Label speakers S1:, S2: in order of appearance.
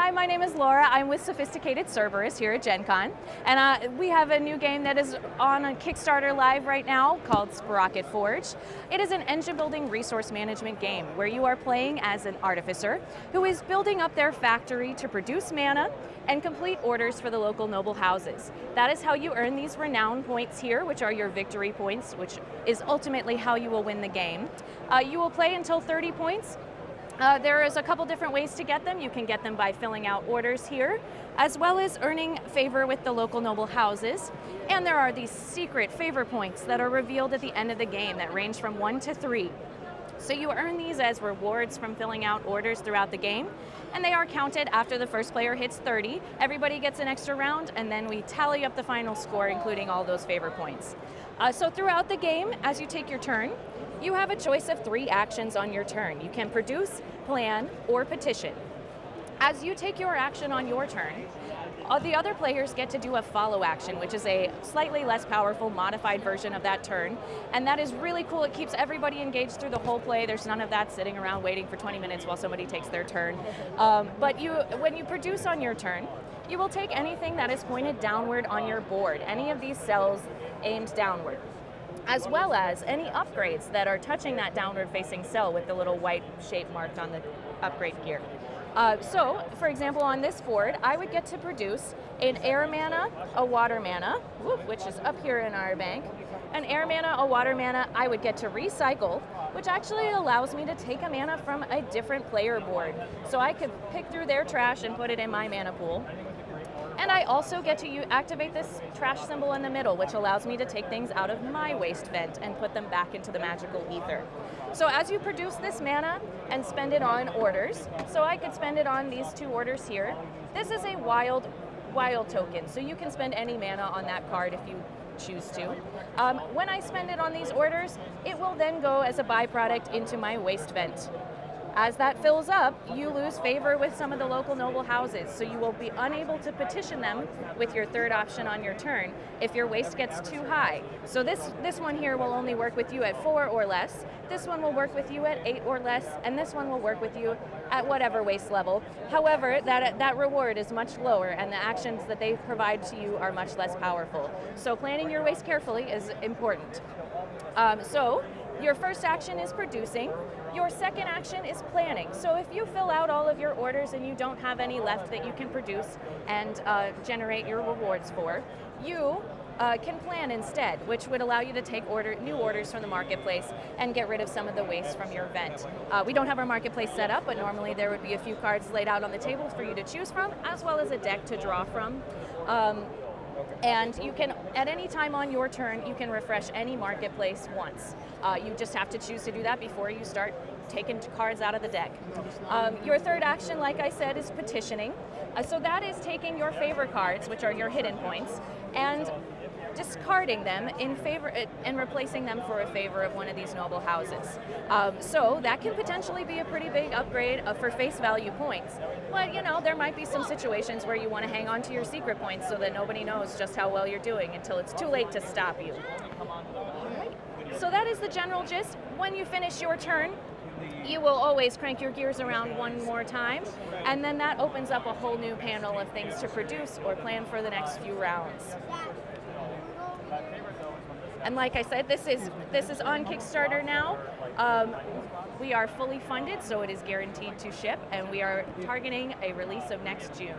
S1: Hi, my name is Laura. I'm with Sophisticated Cerberus here at GenCon, and we have a new game that is on a Kickstarter live right now called Sprocketforge. It is an engine-building resource management game where you are playing as an artificer who is building up their factory to produce mana and complete orders for the local noble houses. That is how you earn these renown points here, which are your victory points, which is ultimately how you will win the game. You will play until 30 points. There is a couple different ways to get them. You can get them by filling out orders here, as well as earning favor with the local noble houses. And there are these secret favor points that are revealed at the end of the game that range from 1 to 3. So you earn these as rewards from filling out orders throughout the game, and they are counted after the first player hits 30. Everybody gets an extra round, and then we tally up the final score, including all those favor points. So throughout the game, as you take your turn, you have a choice of 3 actions on your turn. You can produce, plan, or petition. As you take your action on your turn, the other players get to do a follow action, which is a slightly less powerful, modified version of that turn. And that is really cool. It keeps everybody engaged through the whole play. There's none of that sitting around waiting for 20 minutes while somebody takes their turn. But when you produce on your turn, you will take anything that is pointed downward on your board, any of these cells aimed downward, as well as any upgrades that are touching that downward-facing cell with the little white shape marked on the upgrade gear. So, for example, on this board, I would get to produce an air mana, a water mana, which is up here in our bank. An air mana, a water mana, I would get to recycle, which actually allows me to take a mana from a different player board. So I could pick through their trash and put it in my mana pool. And I also get to activate this trash symbol in the middle, which allows me to take things out of my waste vent and put them back into the magical ether. So as you produce this mana and spend it on orders, so I could spend it on these 2 orders here. This is a wild token, so you can spend any mana on that card if you choose to. When I spend it on these orders, it will then go as a byproduct into my waste vent. As that fills up, you lose favor with some of the local noble houses, so you will be unable to petition them with your 3rd option on your turn if your waste gets too high. So this one here will only work with you at 4 or less, this one will work with you at 8 or less, and this one will work with you at whatever waste level. However, that reward is much lower, and the actions that they provide to you are much less powerful. So planning your waste carefully is important. So your first action is producing. Your second action is planning. So if you fill out all of your orders and you don't have any left that you can produce and generate your rewards for, you can plan instead, which would allow you to take new orders from the marketplace and get rid of some of the waste from your vent. We don't have our marketplace set up, but normally there would be a few cards laid out on the table for you to choose from, as well as a deck to draw from. And you can, at any time on your turn, you can refresh any marketplace once. You just have to choose to do that before you start taking cards out of the deck. Your 3rd action, like I said, is petitioning. So that is taking your favor cards, which are your hidden points, and discarding them in favor and replacing them for a favor of one of these noble houses. So that can potentially be a pretty big upgrade for face value points. But there might be some situations where you want to hang on to your secret points so that nobody knows just how well you're doing until it's too late to stop you. All right. So that is the general gist. When you finish your turn, you will always crank your gears around one more time, and then that opens up a whole new panel of things to produce or plan for the next few rounds. And like I said, this is on Kickstarter now. We are fully funded, so it is guaranteed to ship, and we are targeting a release of next June.